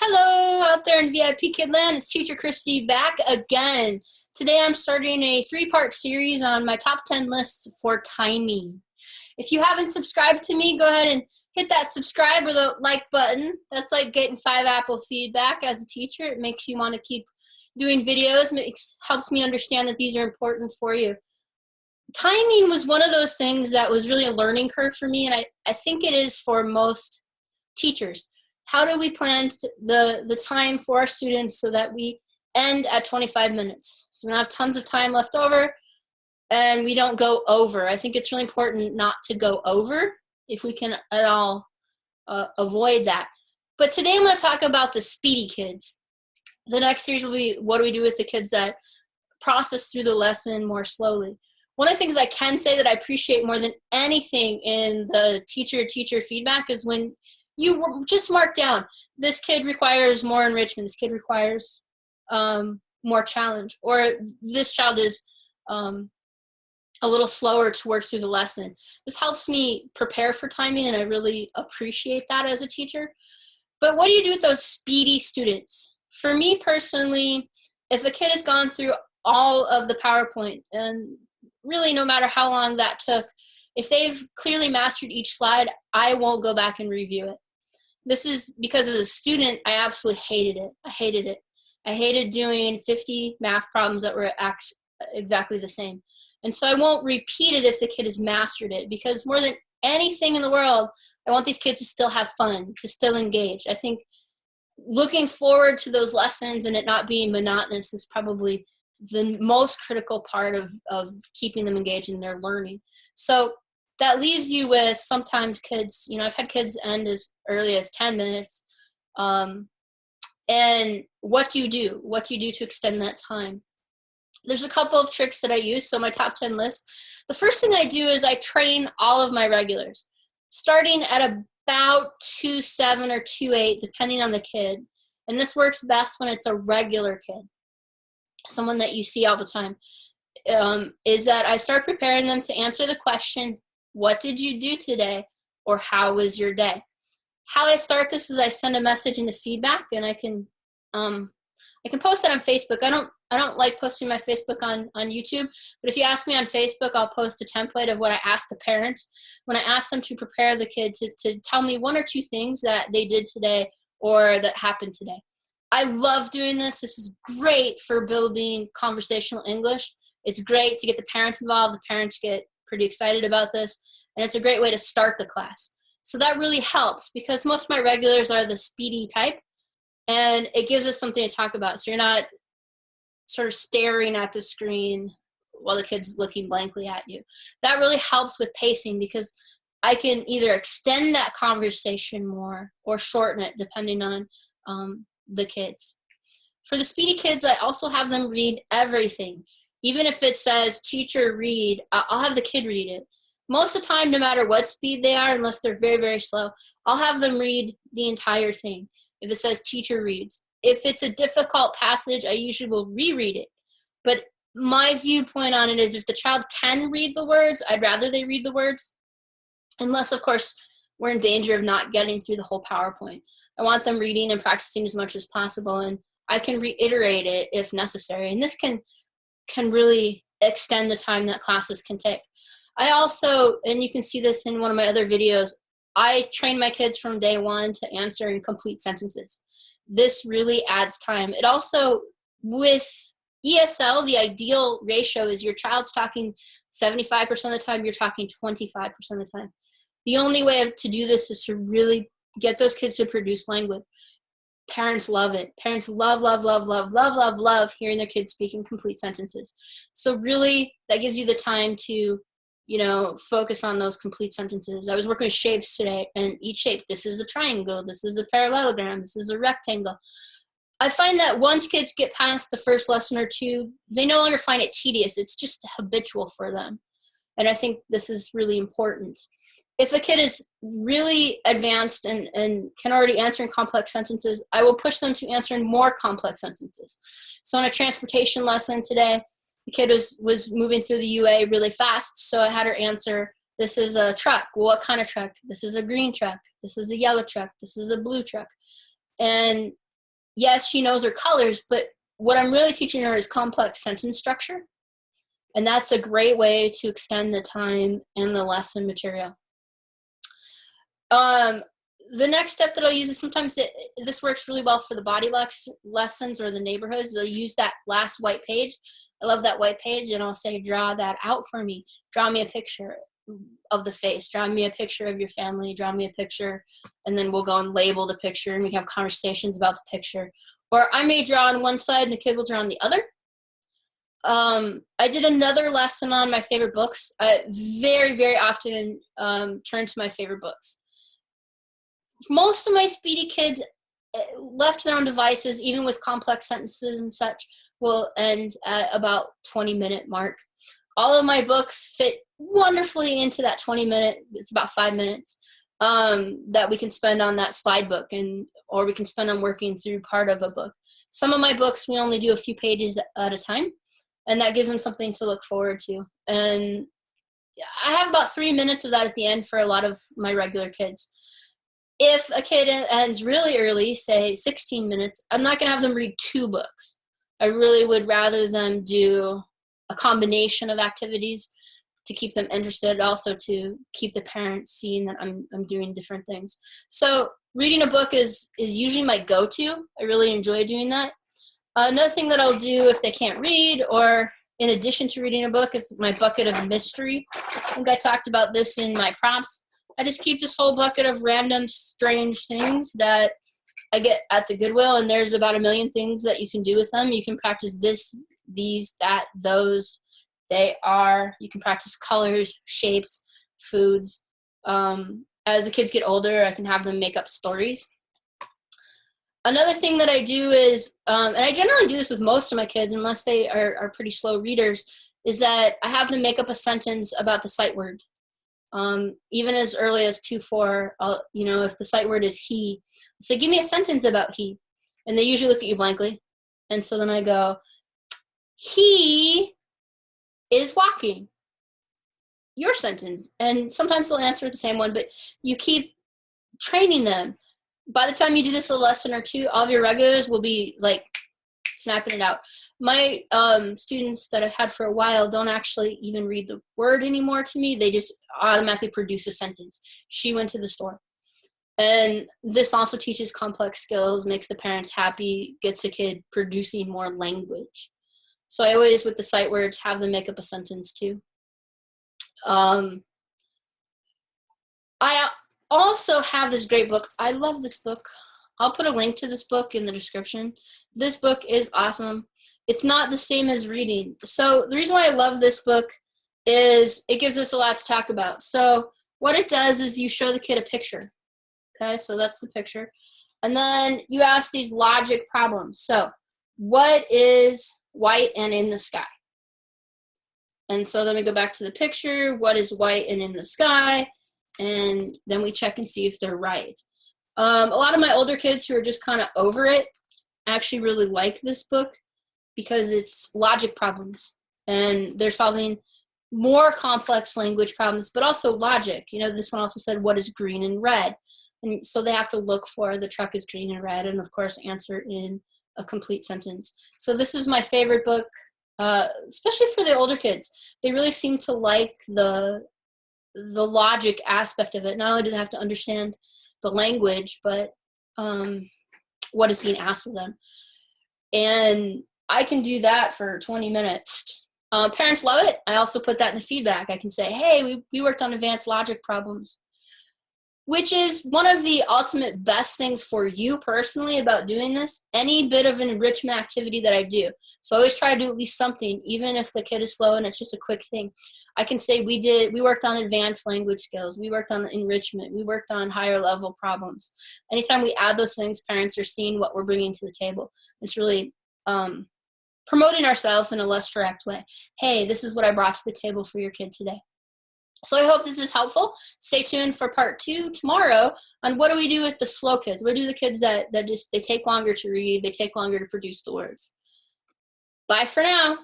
Hello out there in VipKid land, it's Teacher Christy back again. Today I'm starting a 3-part series on my top 10 list for timing. If you haven't subscribed to me, go ahead and hit that subscribe or the like button. That's like getting 5 Apple feedback as a teacher. It makes you want to keep doing videos, helps me understand that these are important for you. Timing was one of those things that was really a learning curve for me, and I think it is for most teachers. How do we plan the time for our students so that we end at 25 minutes? So we don't have tons of time left over and we don't go over. I think it's really important not to go over if we can at all avoid that. But today I'm going to talk about the speedy kids. The next series will be what do we do with the kids that process through the lesson more slowly. One of the things I can say that I appreciate more than anything in the teacher-teacher feedback is when you just mark down, this kid requires more enrichment, this kid requires more challenge, or this child is a little slower to work through the lesson. This helps me prepare for timing, and I really appreciate that as a teacher. But what do you do with those speedy students? For me personally, if a kid has gone through all of the PowerPoint, and really no matter how long that took, if they've clearly mastered each slide, I won't go back and review it. This is because as a student, I absolutely hated it. I hated it. I hated doing 50 math problems that were exactly the same. And so I won't repeat it if the kid has mastered it, because more than anything in the world, I want these kids to still have fun, to still engage. I think looking forward to those lessons and it not being monotonous is probably the most critical part of keeping them engaged in their learning. So that leaves you with sometimes kids, I've had kids end as early as 10 minutes. And what do you do? What do you do to extend that time? There's a couple of tricks that I use. So my top 10 list, the first thing I do is I train all of my regulars, starting at about 2.7 or 2.8, depending on the kid. And this works best when it's a regular kid, someone that you see all the time, is that I start preparing them to answer the question, what did you do today? Or how was your day? How I start this is I send a message in the feedback, and I can post that on Facebook. I don't like posting my Facebook on YouTube, but if you ask me on Facebook, I'll post a template of what I asked the parents when I asked them to prepare the kid to tell me 1 or 2 things that they did today or that happened today. I love doing this. This is great for building conversational English. It's great to get the parents involved. The parents get pretty excited about this, and it's a great way to start the class. So that really helps because most of my regulars are the speedy type, and it gives us something to talk about. So you're not sort of staring at the screen while the kid's looking blankly at you. That really helps with pacing because I can either extend that conversation more or shorten it depending on the kids. For the speedy kids, I also have them read everything. Even if it says teacher read, I'll have the kid read it. Most of the time, no matter what speed they are, unless they're very, very slow, I'll have them read the entire thing. If it says teacher reads. If it's a difficult passage, I usually will reread it. But my viewpoint on it is if the child can read the words, I'd rather they read the words. Unless, of course, we're in danger of not getting through the whole PowerPoint. I want them reading and practicing as much as possible, and I can reiterate it if necessary. And this can really extend the time that classes can take. I also, and you can see this in one of my other videos, I train my kids from day 1 to answer in complete sentences. This really adds time. It also, with ESL, the ideal ratio is your child's talking 75% of the time, you're talking 25% of the time. The only way to do this is to really get those kids to produce language. Parents love it. Parents love hearing their kids speak in complete sentences. So really, that gives you the time to, focus on those complete sentences. I was working with shapes today, and each shape, this is a triangle, this is a parallelogram, this is a rectangle. I find that once kids get past the first lesson or 2, they no longer find it tedious. It's just habitual for them. And I think this is really important. If a kid is really advanced and can already answer in complex sentences, I will push them to answer in more complex sentences. So in a transportation lesson today, the kid was moving through the UA really fast, so I had her answer, this is a truck. Well, what kind of truck? This is a green truck. This is a yellow truck. This is a blue truck. And yes, she knows her colors, but what I'm really teaching her is complex sentence structure. And that's a great way to extend the time and the lesson material. The next step that I'll use is sometimes this works really well for the body lessons or the neighborhoods. They'll use that last white page. I love that white page, and I'll say, draw that out for me. Draw me a picture of the face. Draw me a picture of your family. Draw me a picture, and then we'll go and label the picture, and we can have conversations about the picture. Or I may draw on one side, and the kid will draw on the other. I did another lesson on my favorite books. I very, very often turn to my favorite books. Most of my speedy kids, left to their own devices, even with complex sentences and such, will end at about 20-minute mark. All of my books fit wonderfully into that 20-minute, it's about 5 minutes, that we can spend on that slide book, or we can spend on working through part of a book. Some of my books, we only do a few pages at a time, and that gives them something to look forward to. And I have about 3 minutes of that at the end for a lot of my regular kids. If a kid ends really early, say 16 minutes, I'm not going to have them read 2 books. I really would rather them do a combination of activities to keep them interested, also to keep the parents seeing that I'm doing different things. So reading a book is usually my go-to. I really enjoy doing that. Another thing that I'll do if they can't read, or in addition to reading a book, is my bucket of mystery. I think I talked about this in my prompts. I just keep this whole bucket of random, strange things that I get at the Goodwill, and there's about 1 million things that you can do with them. You can practice this, these, that, those, they are. You can practice colors, shapes, foods. As the kids get older, I can have them make up stories. Another thing that I do is, and I generally do this with most of my kids, unless they are pretty slow readers, is that I have them make up a sentence about the sight word. Even as early as 2-4, if the sight word is he, so give me a sentence about he. And they usually look at you blankly. And so then I go, he is walking. Your sentence. And sometimes they'll answer the same one, but you keep training them. By the time you do this a lesson or two, all of your regulars will be like snapping it out. My students that I've had for a while don't actually even read the word anymore to me. They just automatically produce a sentence. She went to the store. And this also teaches complex skills, makes the parents happy, gets the kid producing more language. So I always, with the sight words, have them make up a sentence too. I also have this great book. I love this book. I'll put a link to this book in the description. This book is awesome. It's not the same as reading. So the reason why I love this book is it gives us a lot to talk about. So what it does is you show the kid a picture. Okay, so that's the picture. And then you ask these logic problems. So what is white and in the sky? And so then we go back to the picture. What is white and in the sky? And then we check and see if they're right. A lot of my older kids who are just kind of over it actually really like this book because it's logic problems. And they're solving more complex language problems, but also logic. This one also said, what is green and red? And so they have to look for the truck is green and red, and of course answer in a complete sentence. So this is my favorite book, especially for the older kids. They really seem to like the logic aspect of it. Not only do they have to understand the language, but what is being asked of them. And I can do that for 20 minutes. Parents love it. I also put that in the feedback. I can say, hey, we worked on advanced logic problems, which is one of the ultimate best things for you personally about doing this, any bit of enrichment activity that I do. So I always try to do at least something, even if the kid is slow and it's just a quick thing. I can say we worked on advanced language skills, we worked on enrichment, we worked on higher level problems. Anytime we add those things, parents are seeing what we're bringing to the table. It's really promoting ourselves in a less direct way. Hey, this is what I brought to the table for your kid today. So I hope this is helpful. Stay tuned for part 2 tomorrow on what do we do with the slow kids? What do the kids that just, they take longer to read, they take longer to produce the words? Bye for now.